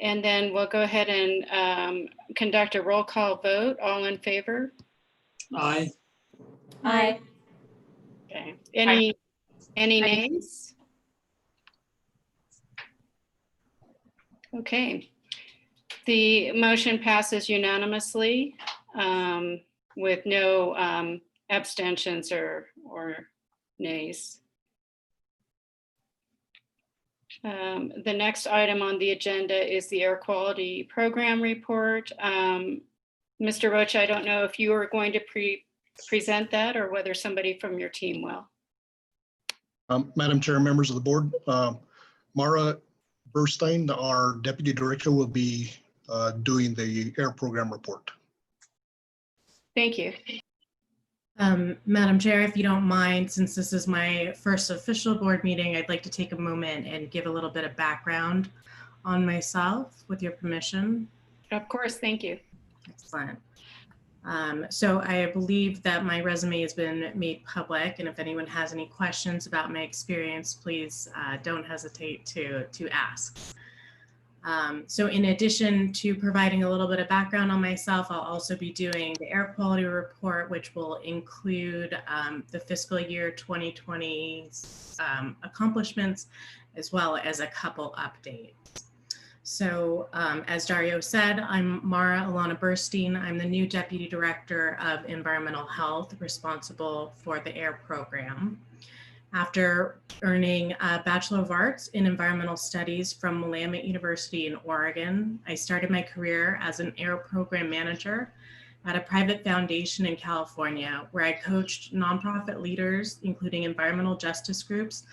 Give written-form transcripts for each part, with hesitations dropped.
And then we'll go ahead and conduct a roll call vote. All in favor? Aye. Aye. Okay. Any nays? Okay. The motion passes unanimously with no abstentions or nays. The next item on the agenda is the air quality program report. Mr. Roach, I don't know if you are going to present that or whether somebody from your team will. Madam Chair, members of the board, Mara Burstein, our Deputy Director, will be doing the air program report. Thank you. Madam Chair, if you don't mind, since this is my first official board meeting, I'd like to take a moment and give a little bit of background on myself, with your permission. Of course, thank you. Excellent. So I believe that my resume has been made public, and if anyone has any questions about my experience, please don't hesitate to ask. So in addition to providing a little bit of background on myself, I'll also be doing the air quality report, which will include the fiscal year 2020 accomplishments, as well as a couple updates. So as Dario said, I'm Mara Alana Burstein. I'm the new Deputy Director of Environmental Health, responsible for the AIR program. After earning a Bachelor of Arts in Environmental Studies from Willamette University in Oregon, I started my career as an AIR program manager at a private foundation in California, where I coached nonprofit leaders, including environmental justice groups,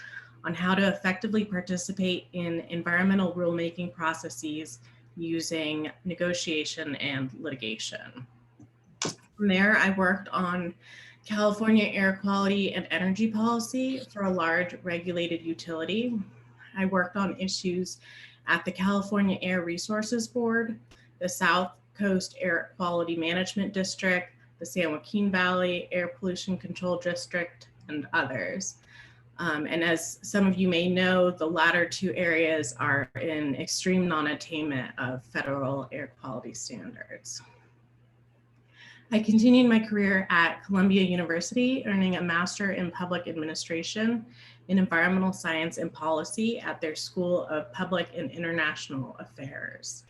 on how to effectively participate in environmental rulemaking processes using negotiation and litigation. From there, I worked on California air quality and energy policy for a large regulated utility. I worked on issues at the California Air Resources Board, the South Coast Air Quality Management District, the San Joaquin Valley Air Pollution Control District, and others. And as some of you may know, the latter two areas are in extreme non-attainment of federal air quality standards. I continued my career at Columbia University, earning a Master in Public Administration in Environmental Science and Policy at their School of Public and International Affairs.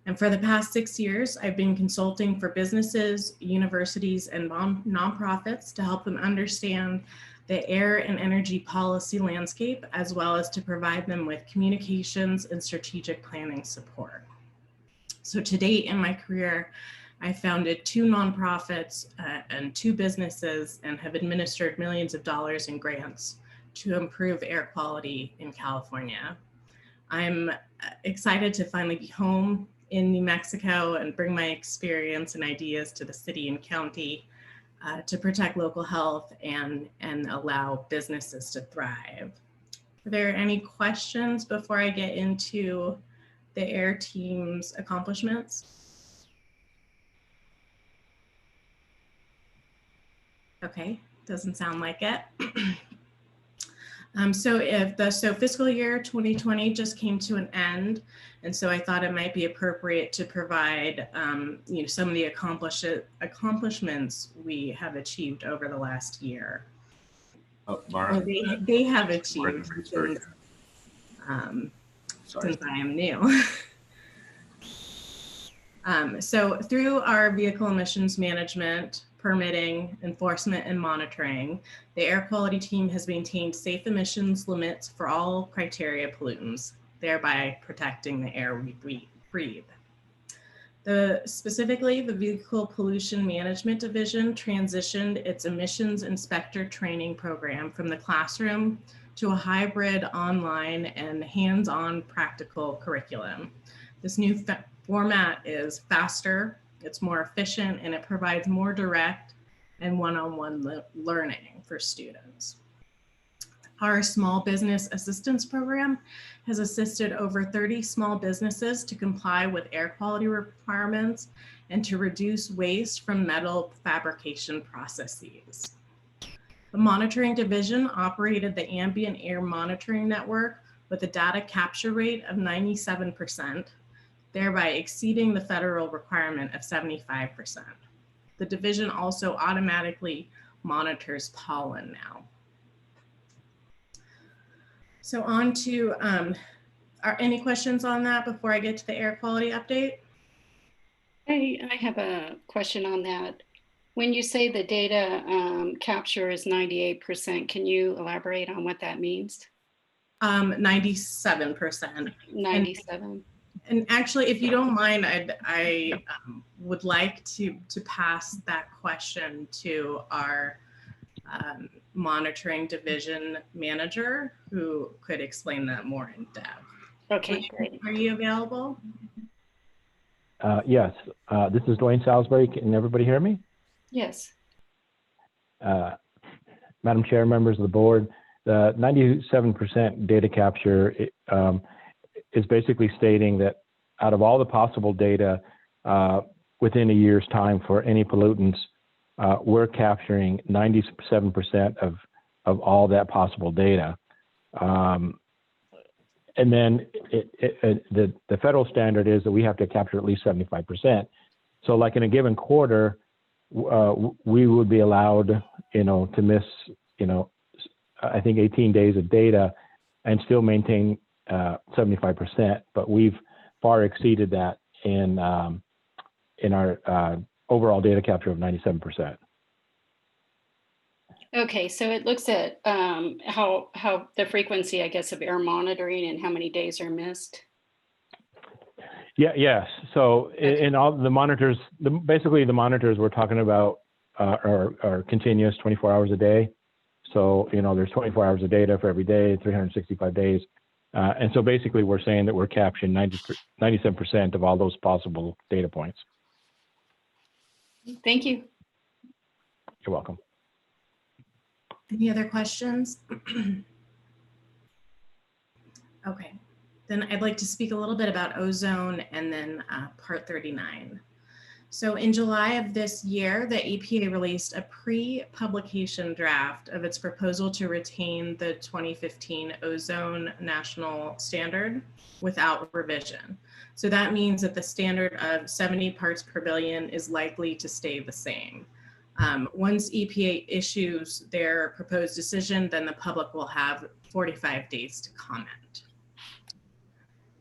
And for the past 6 years, I've been consulting for businesses, universities, and nonprofits to help them understand the air and energy policy landscape, as well as to provide them with communications and strategic planning support. So to date in my career, I founded 2 nonprofits and 2 businesses and have administered millions of dollars in grants to improve air quality in California. I'm excited to finally be home in New Mexico and bring my experience and ideas to the city and county to protect local health and allow businesses to thrive. Are there any questions before I get into the AIR team's accomplishments? Okay, doesn't sound like it. So fiscal year 2020 just came to an end, and so I thought it might be appropriate to provide some of the accomplishments we have achieved over the last year. Oh, Mara. They have achieved since I am new. So through our vehicle emissions management, permitting, enforcement, and monitoring, the air quality team has maintained safe emissions limits for all criteria pollutants, thereby protecting the air we breathe. Specifically, the Vehicle Pollution Management Division transitioned its emissions inspector training program from the classroom to a hybrid online and hands-on practical curriculum. This new format is faster, it's more efficient, and it provides more direct and one-on-one learning for students. Our Small Business Assistance Program has assisted over 30 small businesses to comply with air quality requirements and to reduce waste from metal fabrication processes. The Monitoring Division operated the ambient air monitoring network with a data capture rate of 97%, thereby exceeding the federal requirement of 75%. The division also automatically monitors pollen now. So on to, are any questions on that before I get to the air quality update? I have a question on that. When you say the data capture is 98%, can you elaborate on what that means? 97%. 97. And actually, if you don't mind, I would like to pass that question to our monitoring division manager, who could explain that more in depth. Okay, great. Are you available? Yes, this is Dwayne Salisbury. Can everybody hear me? Yes. Madam Chair, members of the board, the 97% data capture is basically stating that out of all the possible data within a year's time for any pollutants, we're capturing 97% of all that possible data. And then the federal standard is that we have to capture at least 75%. So like in a given quarter, we would be allowed, to miss, I think 18 days of data and still maintain 75%, but we've far exceeded that in our overall data capture of 97%. Okay, so it looks at how the frequency, I guess, of air monitoring and how many days are missed. Yeah, yes. So in all the monitors, basically the monitors we're talking about are continuous 24 hours a day. So, there's 24 hours of data for every day, 365 days. And so basically we're saying that we're capturing 97% of all those possible data points. Thank you. You're welcome. Any other questions? Okay, then I'd like to speak a little bit about ozone and then part 39. So in July of this year, the EPA released a pre-publication draft of its proposal to retain the 2015 ozone national standard without revision. So that means that the standard of 70 parts per billion is likely to stay the same. Once EPA issues their proposed decision, then the public will have 45 days to comment.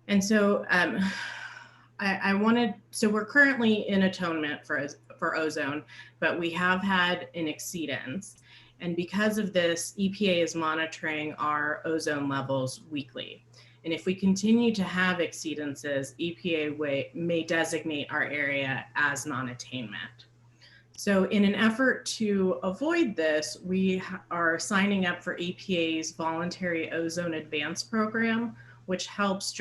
And so so we're currently in atonement for ozone, but we have had an exceedance. And because of this, EPA is monitoring our ozone levels weekly. And if we continue to have exceedances, EPA may designate our area as non-attainment. So in an effort to avoid this, we are signing up for EPA's Voluntary Ozone Advance Program, which helps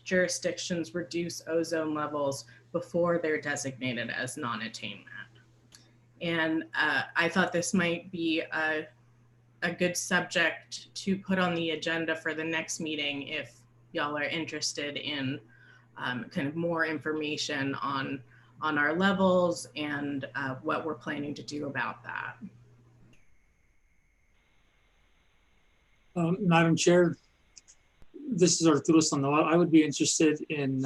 jurisdictions reduce ozone levels before they're designated as non-attainment. And I thought this might be a good subject to put on the agenda for the next meeting if y'all are interested in kind of more information on our levels and what we're planning to do about that. Madam Chair, this is Arturo Sandoval. I would be interested in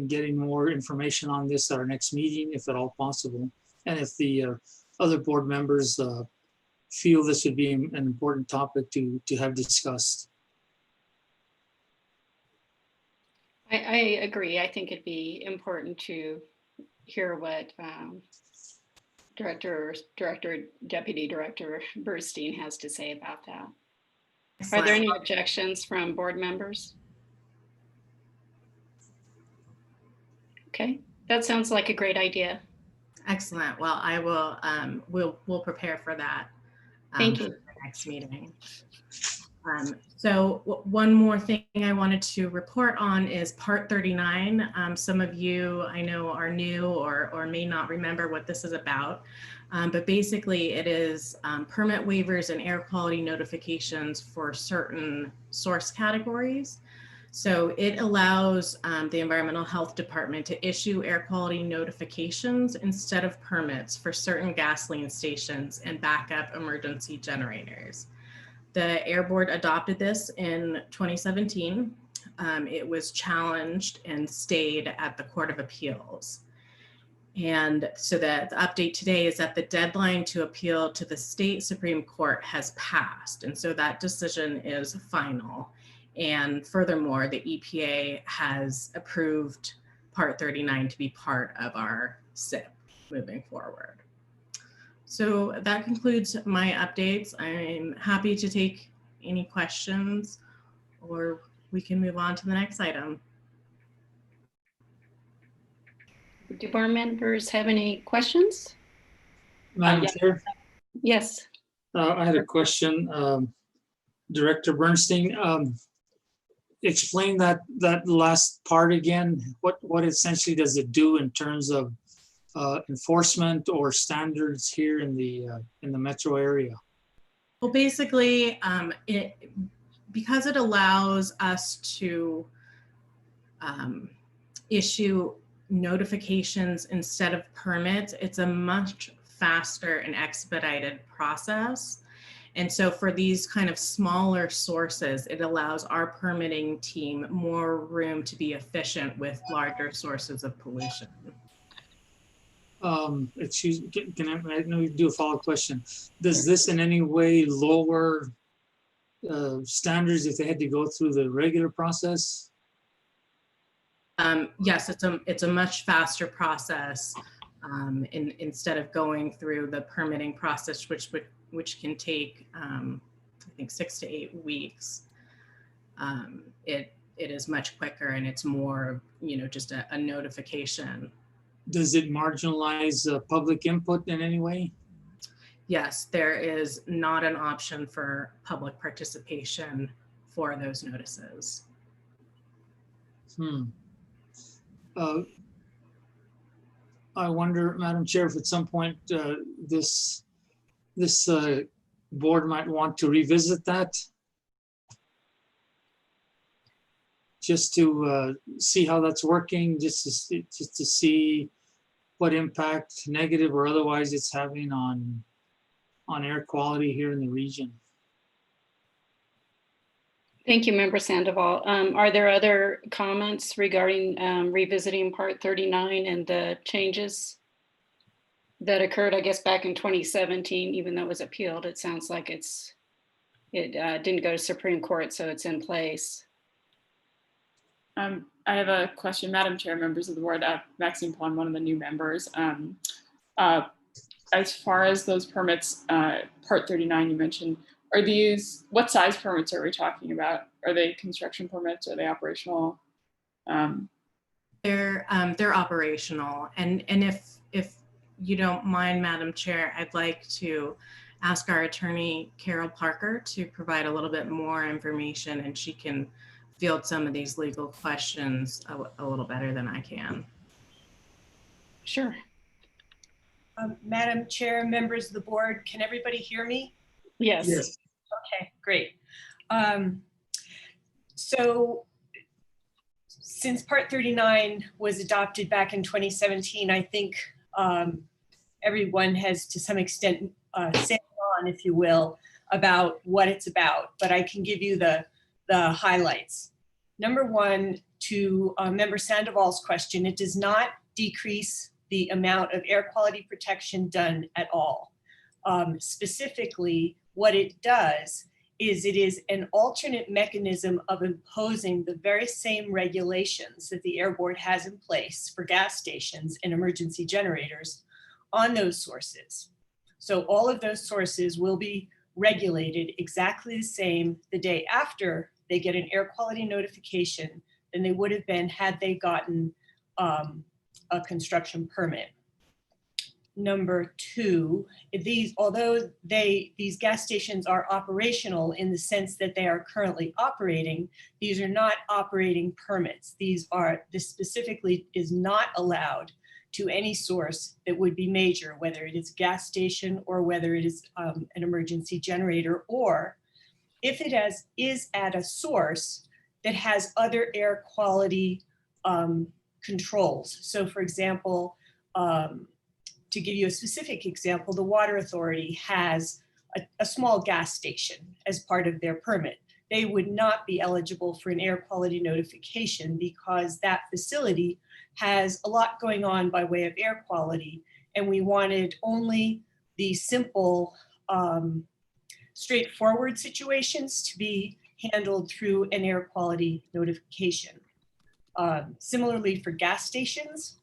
getting more information on this at our next meeting, if at all possible. And if the other board members feel this would be an important topic to have discussed. I agree. I think it'd be important to hear what Deputy Director Burstein has to say about that. Are there any objections from board members? Okay, that sounds like a great idea. Excellent. Well, I will, we'll prepare for that. Thank you. For the next meeting. So one more thing I wanted to report on is part 39. Some of you I know are new or may not remember what this is about, but basically it is permit waivers and air quality notifications for certain source categories. So it allows the Environmental Health Department to issue air quality notifications instead of permits for certain gasoline stations and backup emergency generators. The Air Board adopted this in 2017. it was challenged and stayed at the Court of Appeals. And so the update today is that the deadline to appeal to the state Supreme Court has passed. And so that decision is final. And furthermore, the EPA has approved Part 39 to be part of our SIP moving forward. So that concludes my updates. I'm happy to take any questions, or we can move on to the next item. Do board members have any questions? Madam Chair, Yes. I had a question. Director Bernstein, explain that last part again. What essentially does it do in terms of enforcement or standards here in the metro area? Well, basically, because it allows us to issue notifications instead of permits, it's a much faster and expedited process. And so for these kind of smaller sources, it allows our permitting team more room to be efficient with larger sources of pollution. Excuse me, can I do a follow-up question? Does this in any way lower standards if they had to go through the regular process? Yes, it's a much faster process instead of going through the permitting process, which can take I think 6 to 8 weeks. It is much quicker, and it's more, just a notification. Does it marginalize public input in any way? Yes, there is not an option for public participation for those notices. I wonder, Madam Chair, if at some point this board might want to revisit that, just to see how that's working, just to see what impact, negative or otherwise, it's having on air quality here in the region. Thank you, Member Sandoval. Are there other comments regarding revisiting Part 39 and the changes that occurred, I guess, back in 2017, even though it was appealed? It sounds like it didn't go to Supreme Court, so it's in place. I have a question, Madam Chair, members of the board. Maxine Pond, one of the new members. As far as those permits, Part 39 you mentioned, are these, what size permits are we talking about? Are they construction permits? Are they operational? They're operational, and if you don't mind, Madam Chair, I'd like to ask our attorney Carol Parker to provide a little bit more information, and she can field some of these legal questions a little better than I can. Sure. Madam Chair, members of the board, can everybody hear me? Yes. Yes. Okay, great. So since Part 39 was adopted back in 2017, I think everyone has to some extent sailed on, if you will, about what it's about, but I can give you the highlights. Number one, to Member Sandoval's question, it does not decrease the amount of air quality protection done at all. Specifically, what it does is it is an alternate mechanism of imposing the very same regulations that the Air Board has in place for gas stations and emergency generators on those sources. So all of those sources will be regulated exactly the same the day after they get an air quality notification than they would have been had they gotten a construction permit. Number two, although these gas stations are operational in the sense that they are currently operating, these are not operating permits. This specifically is not allowed to any source that would be major, whether it is a gas station or whether it is an emergency generator, or if it is at a source that has other air quality controls. So for example, to give you a specific example, the Water Authority has a small gas station as part of their permit. they would not be eligible for an air quality notification because that facility has a lot going on by way of air quality. And we wanted only the simple, straightforward situations to be handled through an air quality notification. Similarly for gas stations,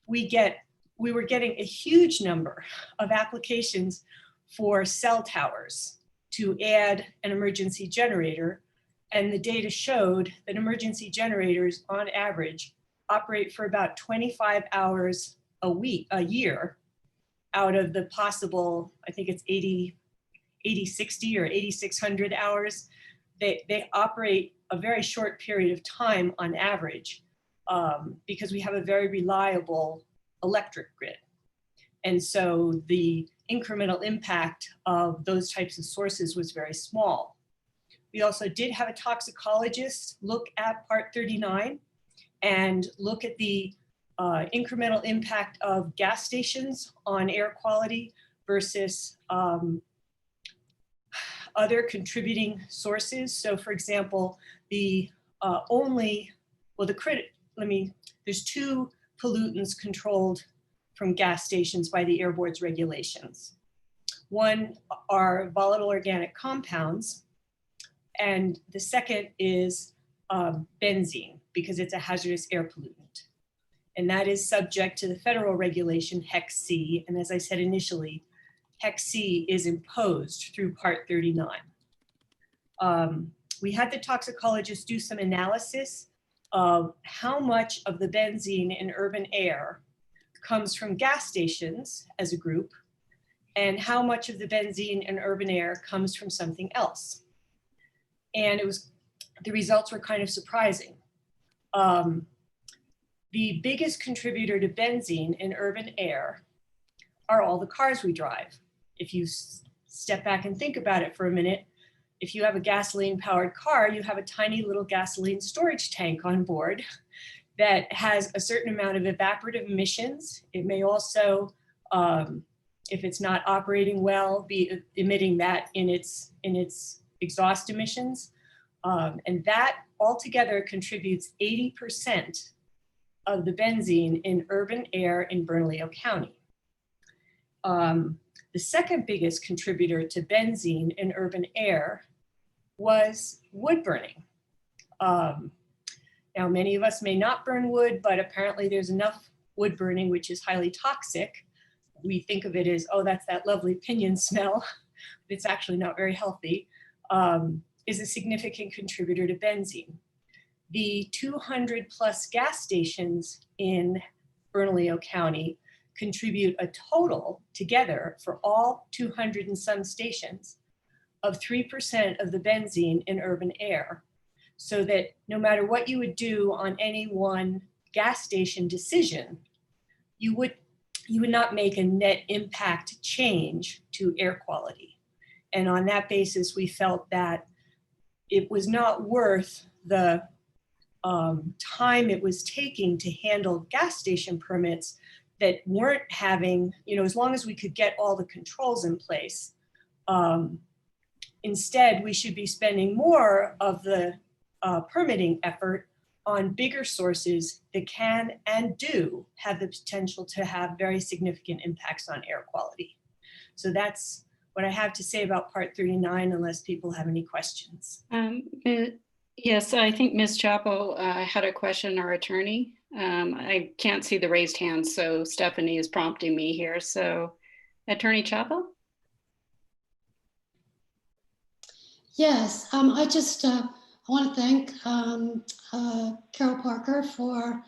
we were getting a huge number of applications for cell towers to add an emergency generator. And the data showed that emergency generators on average operate for about 25 hours a year out of the possible, I think it's 80-60 or 8,600 hours. They operate a very short period of time on average because we have a very reliable electric grid. And so the incremental impact of those types of sources was very small. We also did have a toxicologist look at Part 39 and look at the incremental impact of gas stations on air quality versus other contributing sources. So for example, there's two pollutants controlled from gas stations by the Air Board's regulations. One are volatile organic compounds, and the second is benzene, because it's a hazardous air pollutant. And that is subject to the federal regulation Hex C. And as I said initially, Hex C is imposed through Part 39. We had the toxicologist do some analysis of how much of the benzene in urban air comes from gas stations as a group, and how much of the benzene in urban air comes from something else. And the results were kind of surprising. The biggest contributor to benzene in urban air are all the cars we drive. If you step back and think about it for a minute, if you have a gasoline powered car, you have a tiny little gasoline storage tank on board that has a certain amount of evaporative emissions. It may also, if it's not operating well, be emitting that in its exhaust emissions. And that altogether contributes 80% of the benzene in urban air in Bernalillo County. The second biggest contributor to benzene in urban air was wood burning. Now, many of us may not burn wood, but apparently there's enough wood burning, which is highly toxic. We think of it as, oh, that's that lovely pinion smell. It's actually not very healthy, is a significant contributor to benzene. The 200 plus gas stations in Bernalillo County contribute a total together for all 200 and some stations of 3% of the benzene in urban air. So that no matter what you would do on any one gas station decision, you would not make a net impact change to air quality. And on that basis, we felt that it was not worth the time it was taking to handle gas station permits that weren't having, as long as we could get all the controls in place. Instead, we should be spending more of the permitting effort on bigger sources that can and do have the potential to have very significant impacts on air quality. So that's what I have to say about Part 39, unless people have any questions. Yes, I think Ms. Chappell had a question, our attorney. I can't see the raised hand, so Stephanie is prompting me here. So Attorney Chappell? Yes, I want to thank Carol Parker for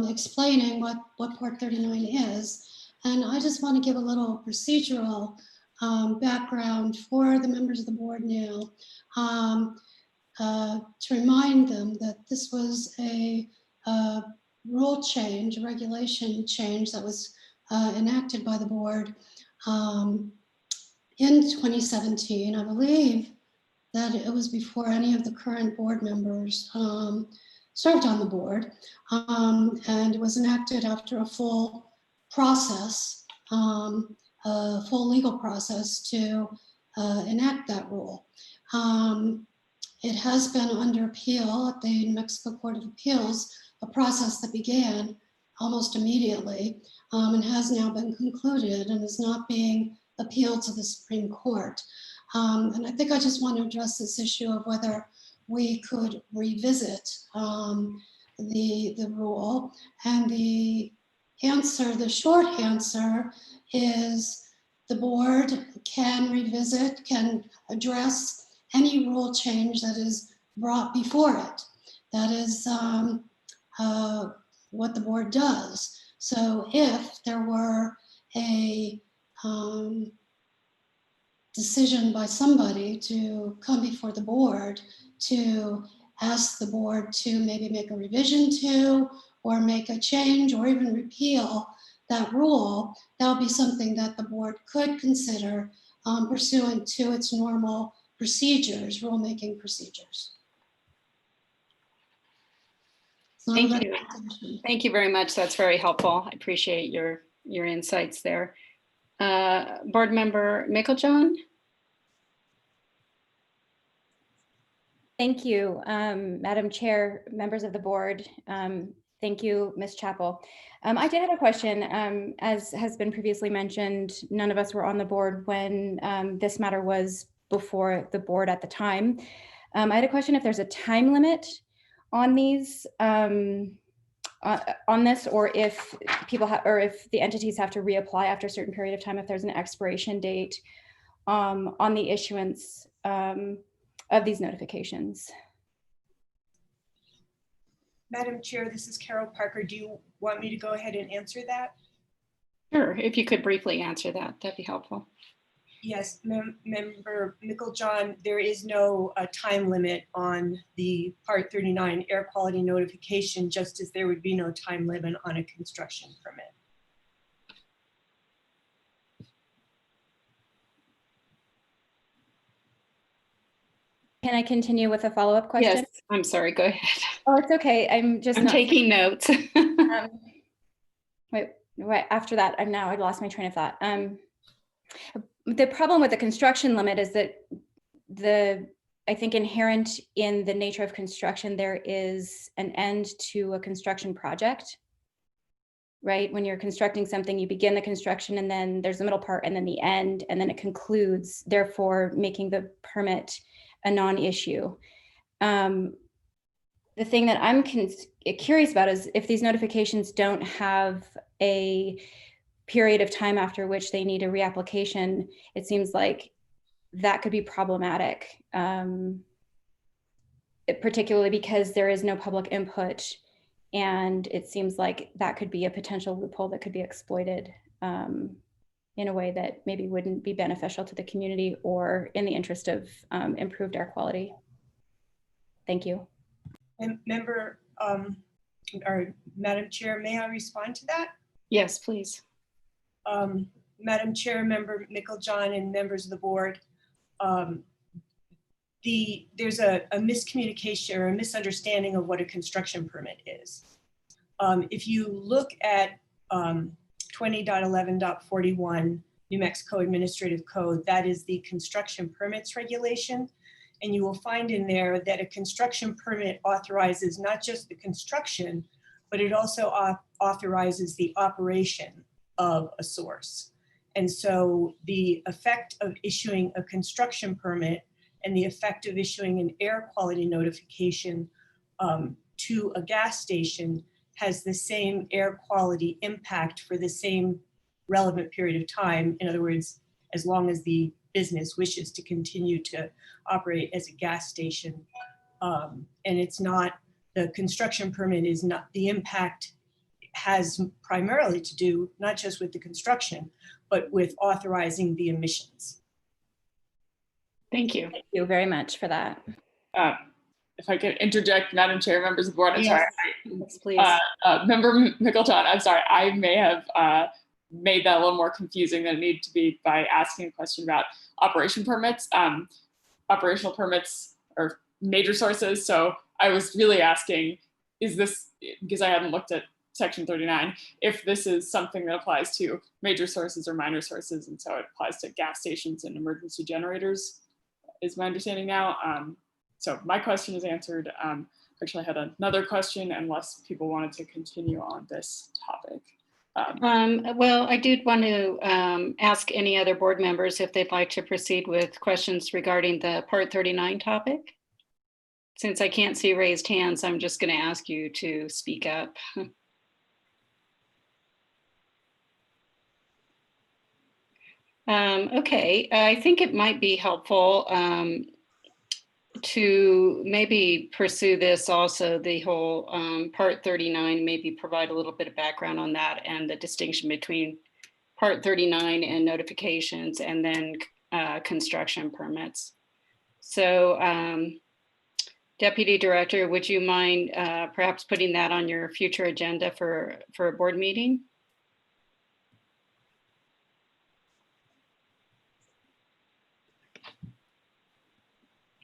explaining what Part 39 is. And I just want to give a little procedural background for the members of the board now to remind them that this was a rule change, a regulation change that was enacted by the board in 2017. I believe that it was before any of the current board members served on the board, and it was enacted after a full process, a full legal process to enact that rule. It has been under appeal at the New Mexico Court of Appeals, a process that began almost immediately and has now been concluded and is not being appealed to the Supreme Court. And I think I just want to address this issue of whether we could revisit the rule. And the answer, the short answer is the board can revisit, can address any rule change that is brought before it. That is what the board does. So if there were a decision by somebody to come before the board to ask the board to maybe make a revision to, or make a change, or even repeal that rule, that would be something that the board could consider pursuant to its normal procedures, rulemaking procedures. Thank you. Thank you very much. That's very helpful. I appreciate your insights there. Board Member Meiklejohn. Thank you, Madam Chair, members of the board. Thank you, Ms. Chappell. I did have a question. As has been previously mentioned, none of us were on the board when this matter was before the board at the time. I had a question if there's a time limit on these, on this, or if people have, or if the entities have to reapply after a certain period of time, if there's an expiration date on the issuance of these notifications. Madam Chair, this is Carol Parker. Do you want me to go ahead and answer that? Sure, if you could briefly answer that, that'd be helpful. Yes, Member Meiklejohn, there is no time limit on the Part 39 air quality notification, just as there would be no time limit on a construction permit. Can I continue with a follow-up question? Yes, I'm sorry, go ahead. Oh, it's okay. I'm taking notes. Wait, right after that, I lost my train of thought. The problem with the construction limit is that I think inherent in the nature of construction, there is an end to a construction project, right? When you're constructing something, you begin the construction and then there's the middle part and then the end, and then it concludes, therefore making the permit a non-issue. The thing that I'm curious about is if these notifications don't have a period of time after which they need a reapplication, it seems like that could be problematic, particularly because there is no public input, and it seems like that could be a potential loophole that could be exploited in a way that maybe wouldn't be beneficial to the community or in the interest of improved air quality. Thank you. And member, or Madam Chair, may I respond to that? Yes, please. Madam Chair, Member Meiklejohn, and members of the board, there's a miscommunication or a misunderstanding of what a construction permit is. If you look at 20.11.41 New Mexico Administrative Code, that is the construction permits regulation. And you will find in there that a construction permit authorizes not just the construction, but it also authorizes the operation of a source. And so the effect of issuing a construction permit and the effect of issuing an air quality notification to a gas station has the same air quality impact for the same relevant period of time. In other words, as long as the business wishes to continue to operate as a gas station. And it's not, the construction permit is not, the impact has primarily to do not just with the construction, but with authorizing the emissions. Thank you. Thank you very much for that. If I could interject, Madam Chair, members of the board, I'm sorry. Yes, please. Member Meiklejohn, I'm sorry, I may have made that a little more confusing than it needed to be by asking a question about operation permits. Operational permits are major sources. So I was really asking, is this, because I haven't looked at Section 39, if this is something that applies to major sources or minor sources, and so it applies to gas stations and emergency generators. is my understanding now. So my question is answered. Actually, I had another question unless people wanted to continue on this topic. Well, I did want to ask any other board members if they'd like to proceed with questions regarding the Part 39 topic. Since I can't see raised hands, I'm just going to ask you to speak up. Okay, I think it might be helpful to maybe pursue this also, the whole Part 39, maybe provide a little bit of background on that and the distinction between Part 39 and notifications and then construction permits. So Deputy Director, would you mind perhaps putting that on your future agenda for a board meeting?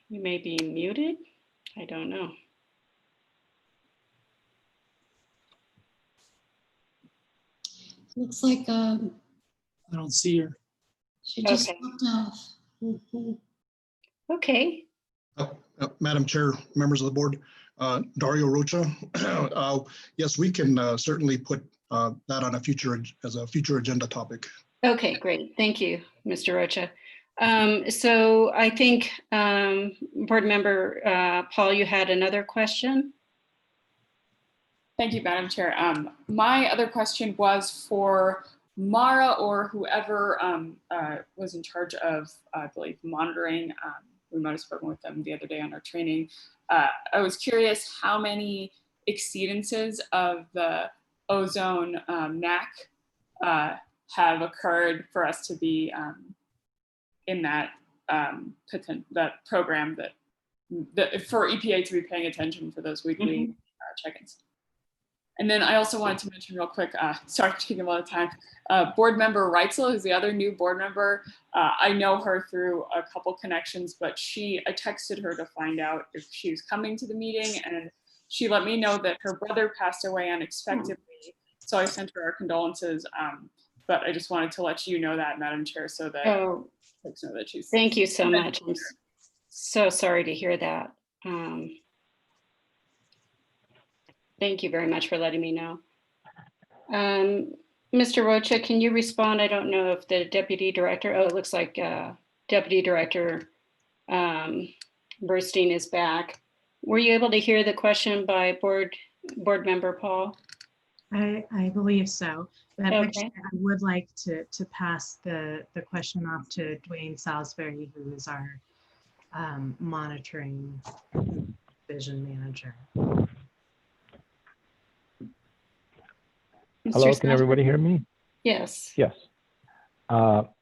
You may be muted. I don't know. Looks like I don't see her. she just Okay. popped off. Mhm. Okay. Madam Chair, members of the board, Dario Rocha. Yes, we can certainly put that on as a future agenda topic. Okay, great. Thank you, Mr. Rocha. So I think Board Member Paul, you had another question? Thank you, Madam Chair. My other question was for Mara or whoever was in charge of, I believe, monitoring. We might have spoken with them the other day on our training. I was curious how many exceedances of the ozone NAC have occurred for us to be in that that program that for EPA to be paying attention for those weekly check-ins. And then I also wanted to mention real quick, sorry for taking a lot of time, Board Member Reitzel, who's the other new board member. I know her through a couple connections, but I texted her to find out if she was coming to the meeting, and she let me know that her brother passed away unexpectedly. So I sent her our condolences, but I just wanted to let you know that, Madam Chair, so that folks know that she's. Thank you so much. I'm so sorry to hear that. Thank you very much for letting me know. Mr. Rocha, can you respond? I don't know if the Deputy Director, it looks like Deputy Director Burstein is back. Were you able to hear the question by board member Paul? I believe so. But Okay. actually, I would like to pass the question off to Dwayne Salisbury, who is our monitoring division manager. Hello, can everybody hear me? Yes. Yes.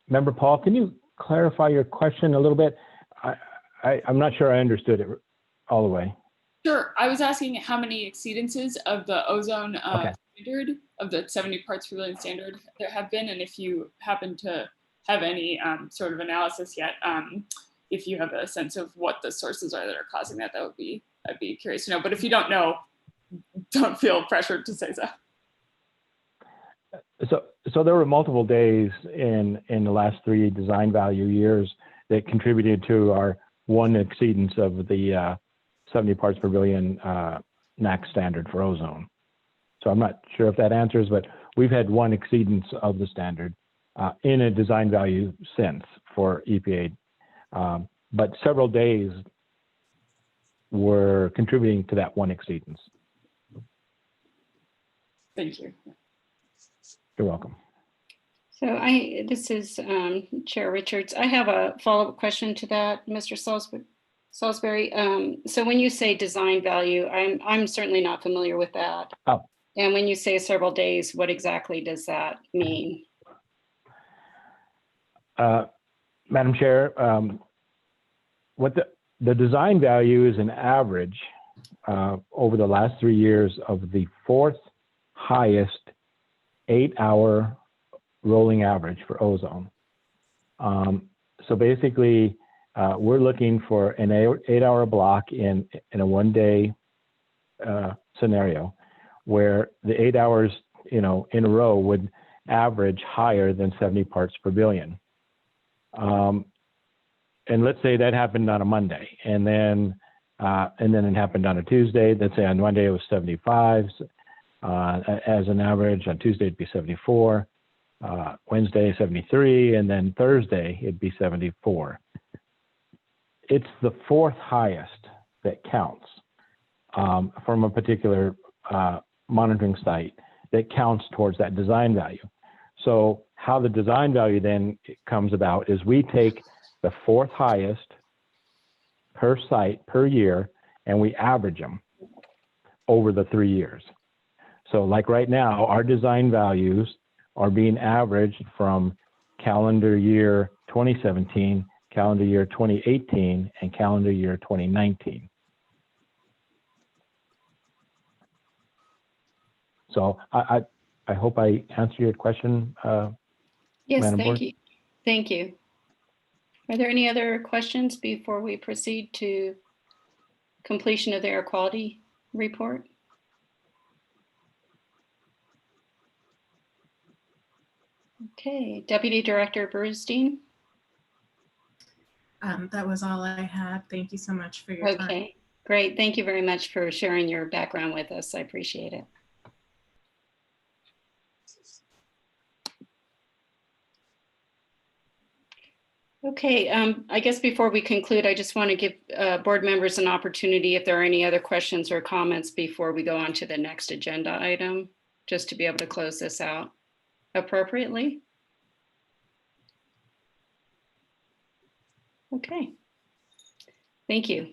Member Paul, can you clarify your question a little bit? I'm not sure I understood it all the way. Sure. I was asking how many exceedances of the ozone standard, of the 70 parts per billion standard there have been, and if you happen to have any sort of analysis yet, if you have a sense of what the sources are that are causing that, I'd be curious to know. But if you don't know, don't feel pressured to say so. So there were multiple days in the last 3 design value years that contributed to our one exceedance of the 70 parts per billion NAC standard for ozone. So I'm not sure if that answers, but we've had one exceedance of the standard in a design value since for EPA. But several days were contributing to that one exceedance. Thank you. You're welcome. So this is Chair Richards. I have a follow-up question to that, Mr. Salisbury. So when you say design value, I'm certainly not familiar with that. Oh. And when you say several days, what exactly does that mean? Madam Chair, what the design value is an average over the last 3 years of the 4th highest 8-hour rolling average for ozone. So basically, we're looking for an 8-hour block in a 1-day scenario where the 8 hours, in a row would average higher than 70 parts per billion. and let's say that happened on a Monday, and then it happened on a Tuesday. Let's say on Monday it was 75 as an average. On Tuesday it'd be 74, Wednesday 73, and then Thursday it'd be 74. It's the fourth highest that counts from a particular monitoring site that counts towards that design value. So how the design value then comes about is we take the fourth highest per site per year and we average them over the 3 years. So like right now, our design values are being averaged from calendar year 2017, calendar year 2018, and calendar year 2019. So I hope I answered your question. Yes, Madam thank Board? you. Thank you. Are there any other questions before we proceed to completion of the air quality report? Okay, Deputy Director Brustein. That was all I had. Thank you so much for your time. Okay, great. Thank you very much for sharing your background with us. I appreciate it. Okay, I guess before we conclude, I just want to give board members an opportunity if there are any other questions or comments before we go on to the next agenda item, just to be able to close this out appropriately. Okay, thank you.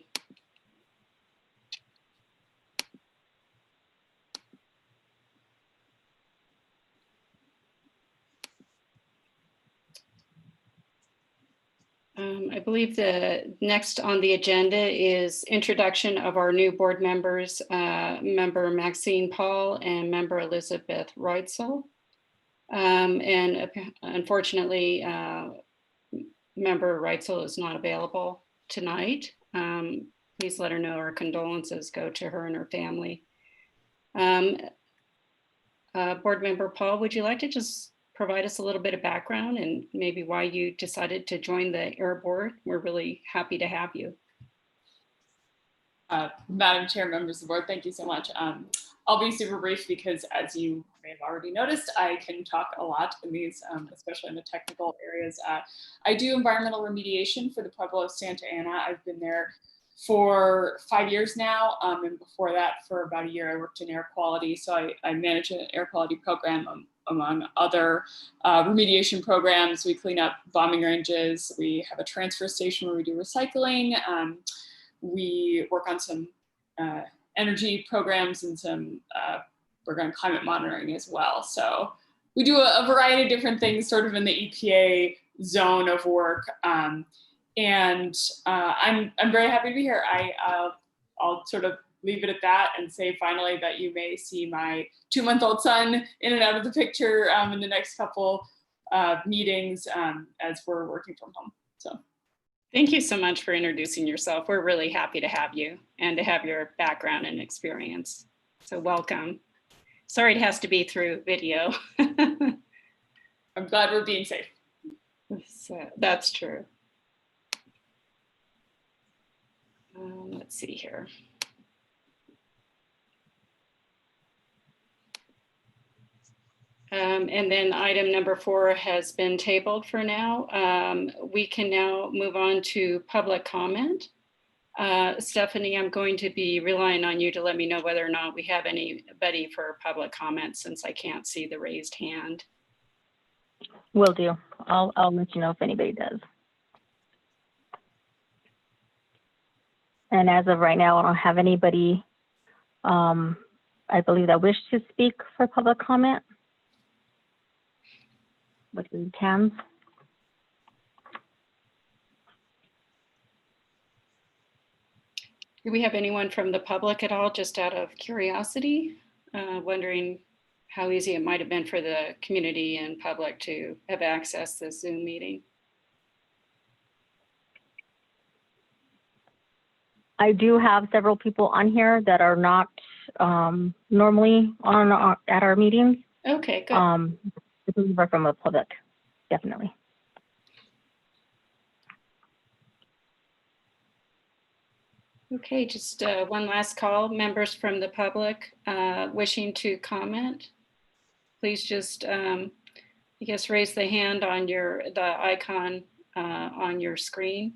I believe the next on the agenda is introduction of our new board members, member Maxine Paul and member Elizabeth Reutzel. And unfortunately, member Reutzel is not available tonight. Please let her know our condolences go to her and her family. Board member Paul, would you like to just provide us a little bit of background and maybe why you decided to join the AIR board? We're really happy to have you. Madam Chair, members of the board, thank you so much. I'll be super brief because as you may have already noticed, I can talk a lot in these, especially in the technical areas. I do environmental remediation for the Pueblo of Santa Ana. I've been there for 5 years now. And before that, for about a year, I worked in air quality. So I manage an air quality program among other remediation programs. We clean up bombing ranges. We have a transfer station where we do recycling. We work on some energy programs and some work on climate monitoring as well. So we do a variety of different things sort of in the EPA zone of work. And I'm very happy to be here. I'll sort of leave it at that and say finally that you may see my 2-month-old son in and out of the picture in the next couple meetings as we're working from home. So. Thank you so much for introducing yourself. We're really happy to have you and to have your background and experience. So welcome. Sorry it has to be through video. I'm glad we're being safe. So, that's true. Let's see here. And then item number 4 has been tabled for now. We can now move on to public comment. Stephanie, I'm going to be relying on you to let me know whether or not we have anybody for public comment since I can't see the raised hand. Will do. I'll let you know if anybody does. And as of right now, I don't have anybody, I believe, that wish to speak for public comment. With the hands. Do we have anyone from the public at all, just out of curiosity, wondering how easy it might have been for the community and public to have accessed this Zoom meeting? I do have several people on here that are not normally on at our meetings. Okay, good. This is from the public, definitely. Okay, just one last call. Members from the public wishing to comment, please just, I guess, raise the hand on the icon on your screen.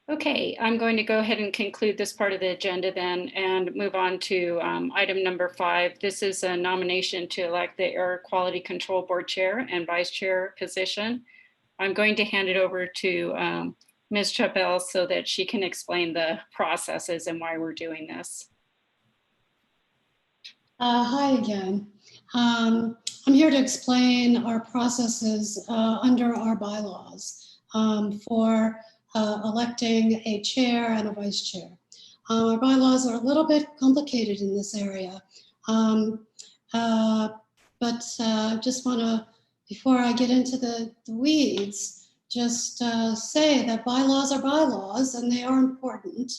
Okay, I'm going to go ahead and conclude this part of the agenda then and move on to item number 5. This is a nomination to elect the Air Quality Control Board Chair and Vice Chair position. I'm going to hand it over to Ms. Chappell so that she can explain the processes and why we're doing this. Hi again. I'm here to explain our processes under our bylaws for electing a chair and a vice chair. Our bylaws are a little bit complicated in this area, but just want to, before I get into the weeds, just say that bylaws are bylaws and they are important.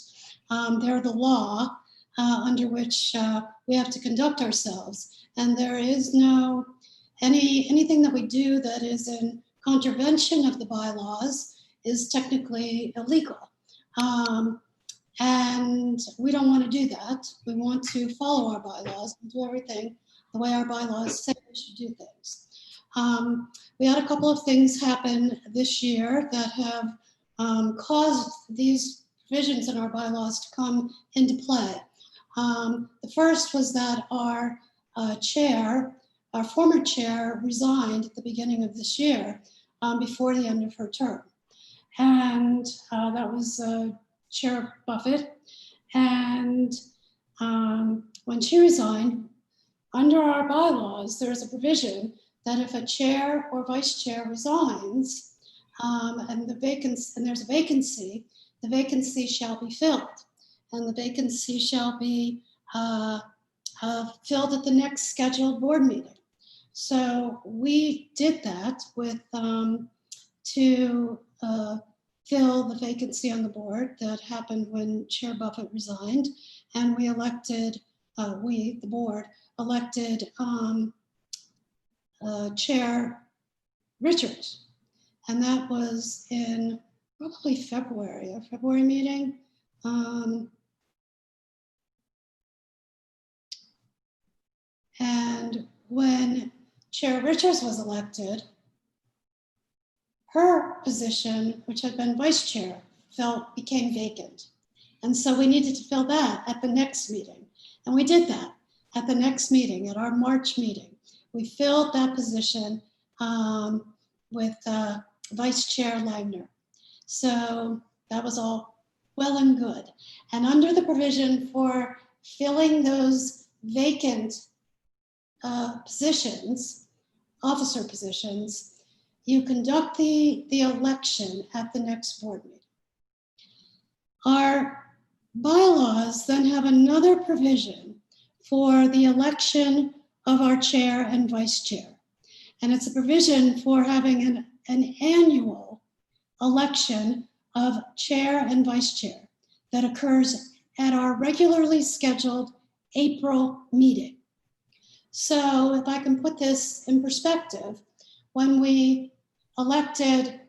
They're the law under which we have to conduct ourselves. And there is no, anything that we do that is in contravention of the bylaws is technically illegal. And we don't want to do that. We want to follow our bylaws and do everything the way our bylaws say we should do things. We had a couple of things happen this year that have caused these provisions in our bylaws to come into play. The first was that our former chair resigned at the beginning of this year before the end of her term. And that was Chair Buffett. And when she resigned, under our bylaws, there's a provision that if a chair or vice chair resigns and there's a vacancy, the vacancy shall be filled. And the vacancy shall be filled at the next scheduled board meeting. So we did that with to fill the vacancy on the board that happened when Chair Buffett resigned, and we elected, the board, elected Chair Richards. And that was in probably February, a February meeting. And when Chair Richards was elected, her position, which had been vice chair, became vacant. And so we needed to fill that at the next meeting. And we did that at the next meeting, at our March meeting. We filled that position with Vice Chair Langner. So that was all well and good. And under the provision for filling those vacant positions, officer positions, you conduct the election at the next board meeting. Our bylaws then have another provision for the election of our chair and vice chair. And it's a provision for having an annual election of chair and vice chair that occurs at our regularly scheduled April meeting. So if I can put this in perspective, when we elected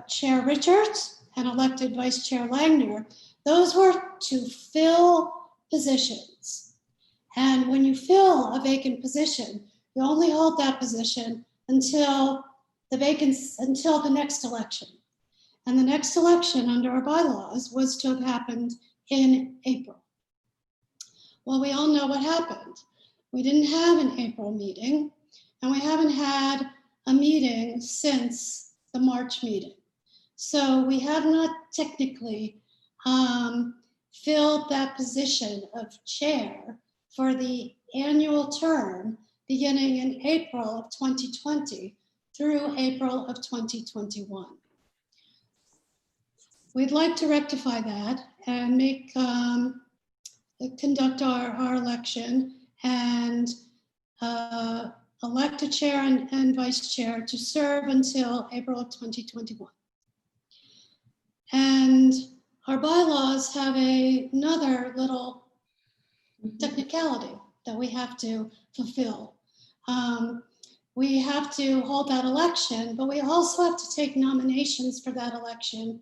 Chair Richards and elected Vice Chair Langner, those were to fill positions. And when you fill a vacant position, you only hold that position until the next election. And the next election under our bylaws was to have happened in April. Well, we all know what happened. We didn't have an April meeting, and we haven't had a meeting since the March meeting. So we have not technically filled that position of chair for the annual term beginning in April of 2020 through April of 2021. We'd like to rectify that and conduct our election and elect a chair and vice chair to serve until April of 2021. And our bylaws have another little technicality that we have to fulfill. We have to hold that election, but we also have to take nominations for that election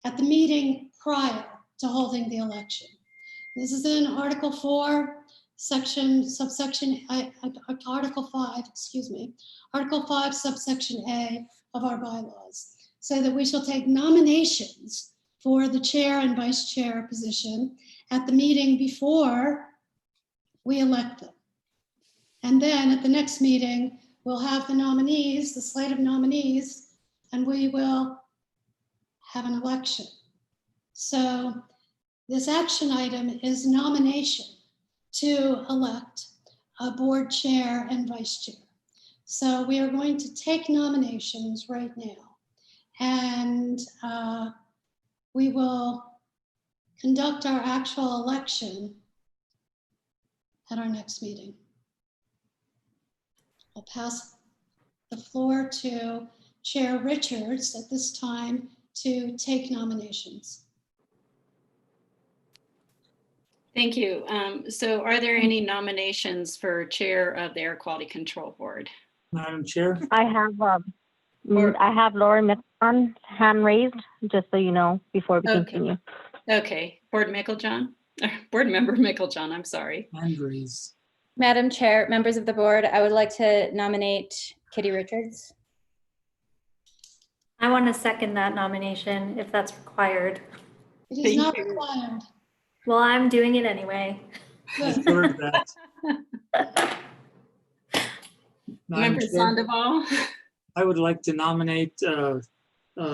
at the meeting prior to holding the election. This is in Article 4, subsection, Article 5, Article 5, subsection A of our bylaws, so that we shall take nominations for the chair and vice chair position at the meeting before we elect them. And then at the next meeting, we'll have the nominees, the slate of nominees, and we will have an election. So this action item is nomination to elect a board chair and vice chair. So we are going to take nominations right now, and we will conduct our actual election at our next meeting. I'll pass the floor to Chair Richards at this time to take nominations. Thank you. So are there any nominations for chair of the Air Quality Control Board? Madam Chair, I have Lori McMahon hand raised, just so you know, before we Okay. continue. Okay, Board Meiklejohn, Board Member Meiklejohn, I'm sorry. hand raised. Madam Chair, members of the board, I would like to nominate Kitty Richards. I want to second that nomination if that's required. It is Thank not you. required. Well, I'm doing it anyway. I Good. heard that. Madam Member Chair, Sandoval. I would like to nominate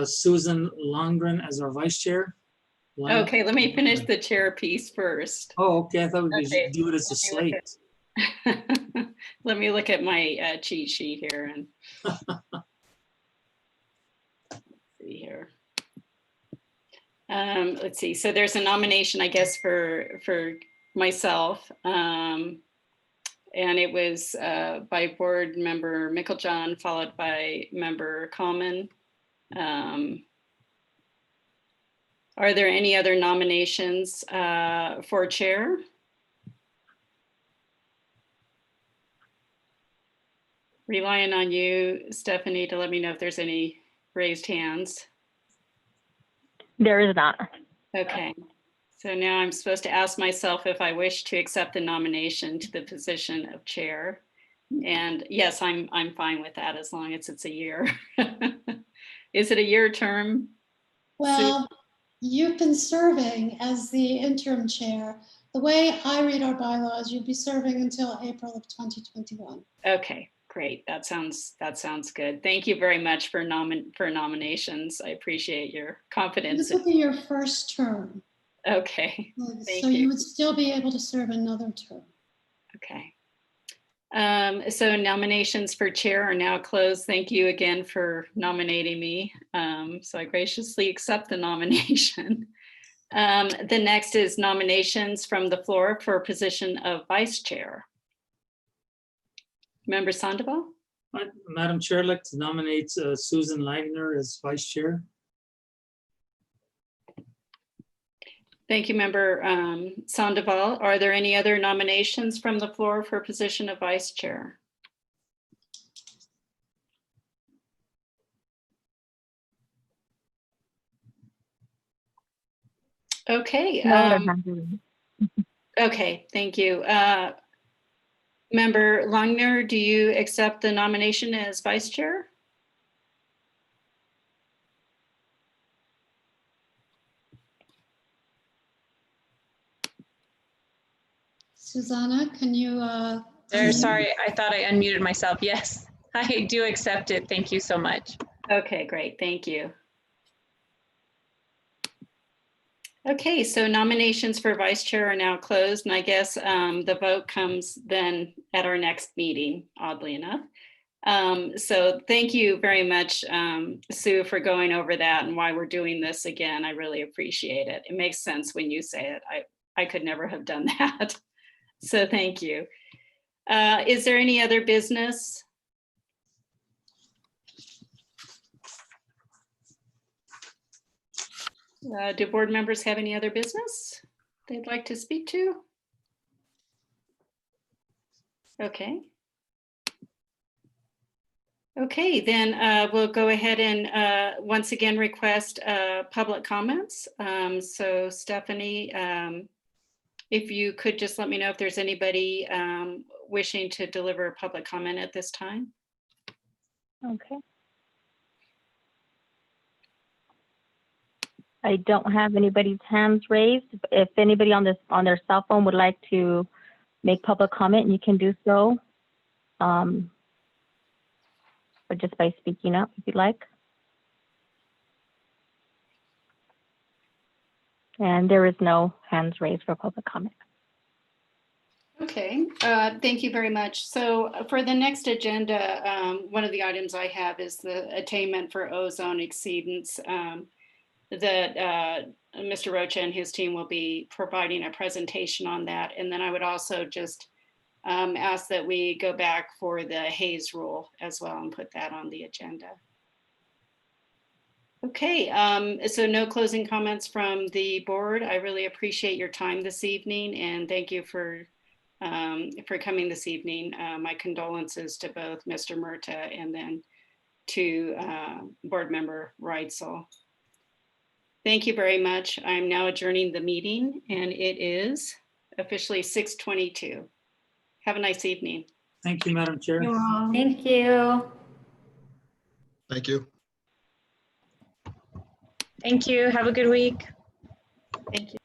Susan Lundgren as our vice chair. Okay, let me finish the chair piece first. Oh, okay. I thought we could Okay, do it as a let me look slate. Let me look at my cheat sheet here and see here. Let's see. So there's a nomination, I guess, for myself, and it was by Board Member Meiklejohn, followed by Member Coleman. Are there any other nominations for chair? Relying on you, Stephanie, to let me know if there's any raised hands. There is not. Okay, so now I'm supposed to ask myself if I wish to accept the nomination to the position of chair. And yes, I'm fine with that as long as it's a year. Is it a year term? Well, you've been serving as the interim chair. The way I read our bylaws, you'd be serving until April of 2021. Okay, great. That sounds good. Thank you very much for nominations. I appreciate your confidence. This will be your first term. Okay, thank So you. you would still be able to serve another term. Okay. So nominations for chair are now closed. Thank you again for nominating me. So I graciously accept the nomination. The next is nominations from the floor for position of vice chair. Member Sandoval? Madam Chair, I'd like to nominate Susan Leitner as vice chair. Thank you, Member Sandoval. Are there any other nominations from the floor for position of vice chair? Okay. No other hands raised. Okay, thank you. Member Lungner, do you accept the nomination as vice chair? Susanna, can you? Sorry, I thought I unmuted myself. Yes, I do accept it. Thank you so much. Okay, great. Thank you. Okay, so nominations for vice chair are now closed, and I guess the vote comes then at our next meeting, oddly enough. So thank you very much, Sue, for going over that and why we're doing this again. I really appreciate it. It makes sense when you say it. I could never have done that. So thank you. Is there any other business? Do board members have any other business they'd like to speak to? Okay. Okay, then we'll go ahead and once again request public comments. So Stephanie, if you could just let me know if there's anybody wishing to deliver a public comment at this time. Okay. I don't have anybody's hands raised. If anybody on their cell phone would like to make public comment, you can do so. Or just by speaking up if you'd like. And there is no hands raised for public comment. Okay, thank you very much. So for the next agenda, one of the items I have is the attainment for ozone exceedance that Mr. Rocha and his team will be providing a presentation on that. And then I would also just ask that we go back for the Hayes rule as well and put that on the agenda. Okay, so no closing comments from the board. I really appreciate your time this evening and thank you for coming this evening. My condolences to both Mr. Murta and then to board member Reitzel. Thank you very much. I'm now adjourning the meeting and it is officially 6:22. Have a nice evening. Thank you, Madam Chair. Thank you. Thank you. Thank you. Have a good week. Thank you.